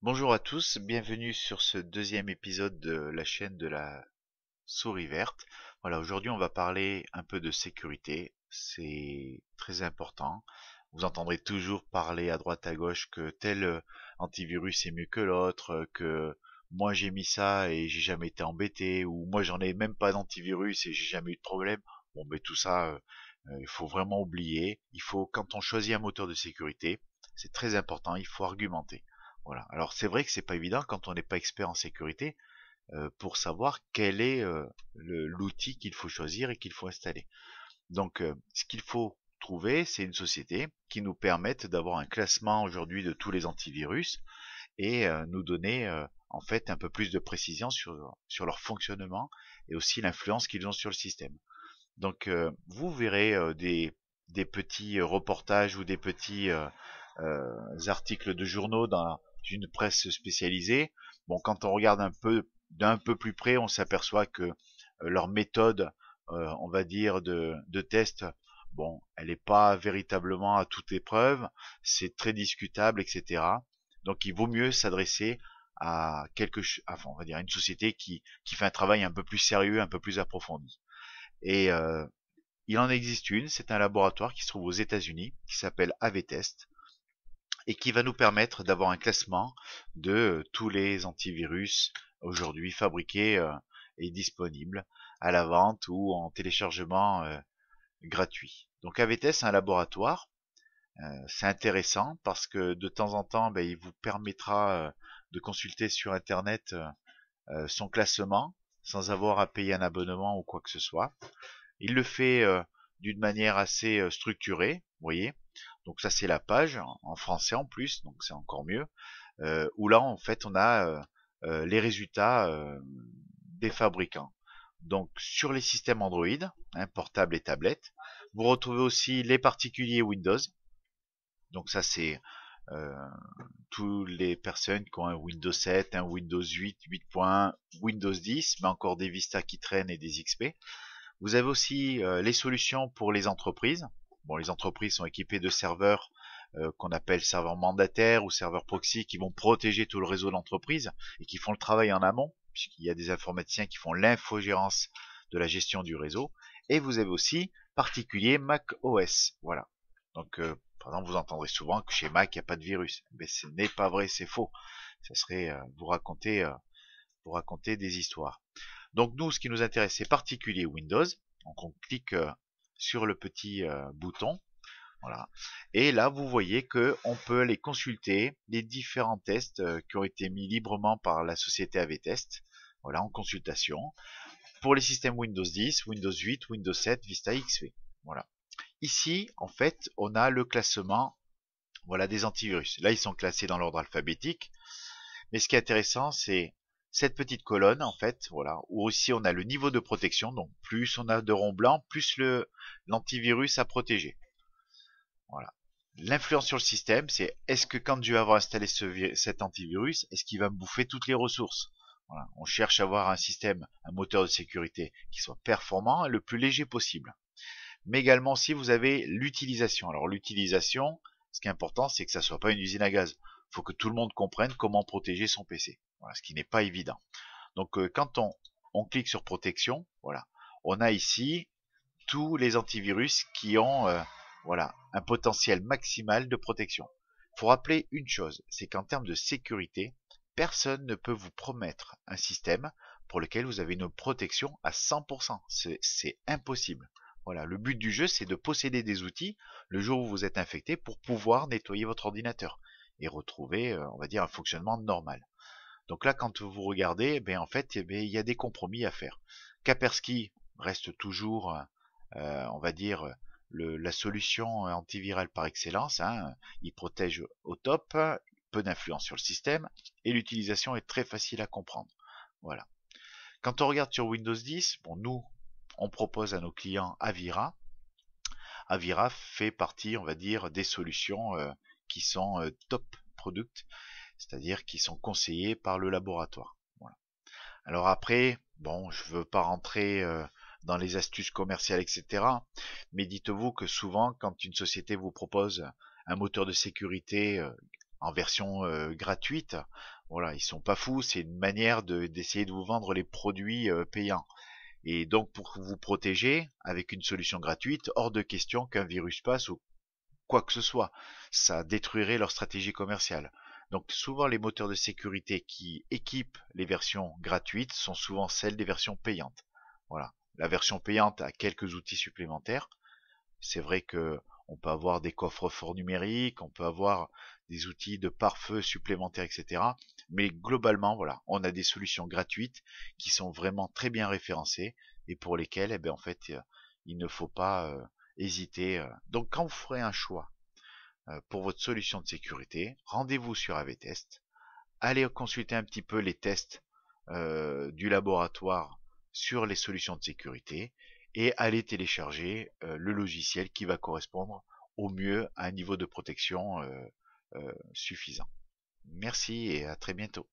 Bonjour à tous, bienvenue sur ce deuxième épisode de la chaîne de la souris verte. Voilà, aujourd'hui on va parler un peu de sécurité, c'est très important. Vous entendrez toujours parler à droite à gauche que tel antivirus est mieux que l'autre, que moi j'ai mis ça et j'ai jamais été embêté, ou moi j'en ai même pas d'antivirus et j'ai jamais eu de problème. Bon, mais tout ça, il faut vraiment oublier. Il faut, quand on choisit un moteur de sécurité, c'est très important, il faut argumenter. Voilà. Alors c'est vrai que c'est pas évident quand on n'est pas expert en sécurité pour savoir quel est l'outil qu'il faut choisir et qu'il faut installer. Donc ce qu'il faut trouver, c'est une société qui nous permette d'avoir un classement aujourd'hui de tous les antivirus et nous donner en fait un peu plus de précision sur leur fonctionnement et aussi l'influence qu'ils ont sur le système. Donc vous verrez des petits reportages ou des petits articles de journaux dans une presse spécialisée. Bon, quand on regarde un peu d'un peu plus près, on s'aperçoit que leur méthode, on va dire, de test, bon, elle n'est pas véritablement à toute épreuve, c'est très discutable, etc. Donc il vaut mieux s'adresser à enfin, on va dire, à une société qui fait un travail un peu plus sérieux, un peu plus approfondi. Et il en existe une, c'est un laboratoire qui se trouve aux États-Unis, qui s'appelle AV-Test, et qui va nous permettre d'avoir un classement de tous les antivirus aujourd'hui fabriqués et disponibles à la vente ou en téléchargement gratuit. Donc AV-Test, c'est un laboratoire, c'est intéressant parce que de temps en temps, ben, il vous permettra de consulter sur Internet son classement sans avoir à payer un abonnement ou quoi que ce soit. Il le fait d'une manière assez structurée, vous voyez. Donc ça c'est la page en français en plus, donc c'est encore mieux. Où là en fait on a les résultats des fabricants. Donc sur les systèmes Android, hein, portables et tablettes, vous retrouvez aussi les particuliers Windows. Donc ça c'est euh, toutes les personnes qui ont un Windows 7, un Windows 8, 8.1, Windows 10, mais encore des Vista qui traînent et des XP. Vous avez aussi les solutions pour les entreprises. Bon, les entreprises sont équipées de serveurs qu'on appelle serveurs mandataires ou serveurs proxy qui vont protéger tout le réseau de l'entreprise et qui font le travail en amont, puisqu'il y a des informaticiens qui font l'infogérance de la gestion du réseau. Et vous avez aussi particulier Mac OS. Voilà. Donc, par exemple, vous entendrez souvent que chez Mac, il n'y a pas de virus. Mais ce n'est pas vrai, c'est faux. Ça serait vous raconter des histoires. Donc nous, ce qui nous intéresse, c'est particulier Windows. Donc on clique sur le petit bouton, voilà. Et là, vous voyez que on peut aller consulter les différents tests qui ont été mis librement par la société AV-Test, voilà, en consultation, pour les systèmes Windows 10, Windows 8, Windows 7, Vista XP. Voilà. Ici, en fait, on a le classement, voilà, des antivirus. Là, ils sont classés dans l'ordre alphabétique. Mais ce qui est intéressant, c'est cette petite colonne, en fait, voilà, où aussi on a le niveau de protection. Donc, plus on a de ronds blancs, plus l'antivirus à protéger. Voilà. L'influence sur le système, c'est est-ce que quand je vais avoir installé cet antivirus, est-ce qu'il va me bouffer toutes les ressources? Voilà. On cherche à avoir un système, un moteur de sécurité qui soit performant et le plus léger possible. Mais également si vous avez l'utilisation. Alors l'utilisation, ce qui est important, c'est que ça soit pas une usine à gaz. Il faut que tout le monde comprenne comment protéger son PC. Voilà, ce qui n'est pas évident. Donc quand on clique sur protection, voilà, on a ici tous les antivirus qui ont voilà, un potentiel maximal de protection. Il faut rappeler une chose, c'est qu'en termes de sécurité, personne ne peut vous promettre un système pour lequel vous avez une protection à 100%. C'est impossible. Voilà, le but du jeu, c'est de posséder des outils le jour où vous êtes infecté pour pouvoir nettoyer votre ordinateur et retrouver, on va dire, un fonctionnement normal. Donc là, quand vous regardez, ben en fait, il y a des compromis à faire. Kaspersky reste toujours, on va dire, la solution antivirale par excellence, hein. Il protège au top, peu d'influence sur le système, et l'utilisation est très facile à comprendre. Voilà. Quand on regarde sur Windows 10, bon, nous, on propose à nos clients Avira. Avira fait partie, on va dire, des solutions qui sont top product, c'est-à-dire qui sont conseillées par le laboratoire. Voilà. Alors après, bon, je veux pas rentrer dans les astuces commerciales, etc. Mais dites-vous que souvent, quand une société vous propose un moteur de sécurité en version gratuite, Voilà, ils sont pas fous, c'est une manière d'essayer de vous vendre les produits payants. Et donc pour vous protéger, avec une solution gratuite, hors de question qu'un virus passe ou quoi que ce soit. Ça détruirait leur stratégie commerciale. Donc souvent les moteurs de sécurité qui équipent les versions gratuites sont souvent celles des versions payantes. Voilà. La version payante a quelques outils supplémentaires. C'est vrai que on peut avoir des coffres-forts numériques, on peut avoir des outils de pare-feu supplémentaires, etc. Mais globalement, voilà, on a des solutions gratuites qui sont vraiment très bien référencées et pour lesquelles, eh bien, en fait, il ne faut pas hésiter. Donc, quand vous ferez un choix pour votre solution de sécurité, rendez-vous sur AV-Test, allez consulter un petit peu les tests du laboratoire sur les solutions de sécurité et allez télécharger le logiciel qui va correspondre au mieux à un niveau de protection suffisant. Merci et à très bientôt.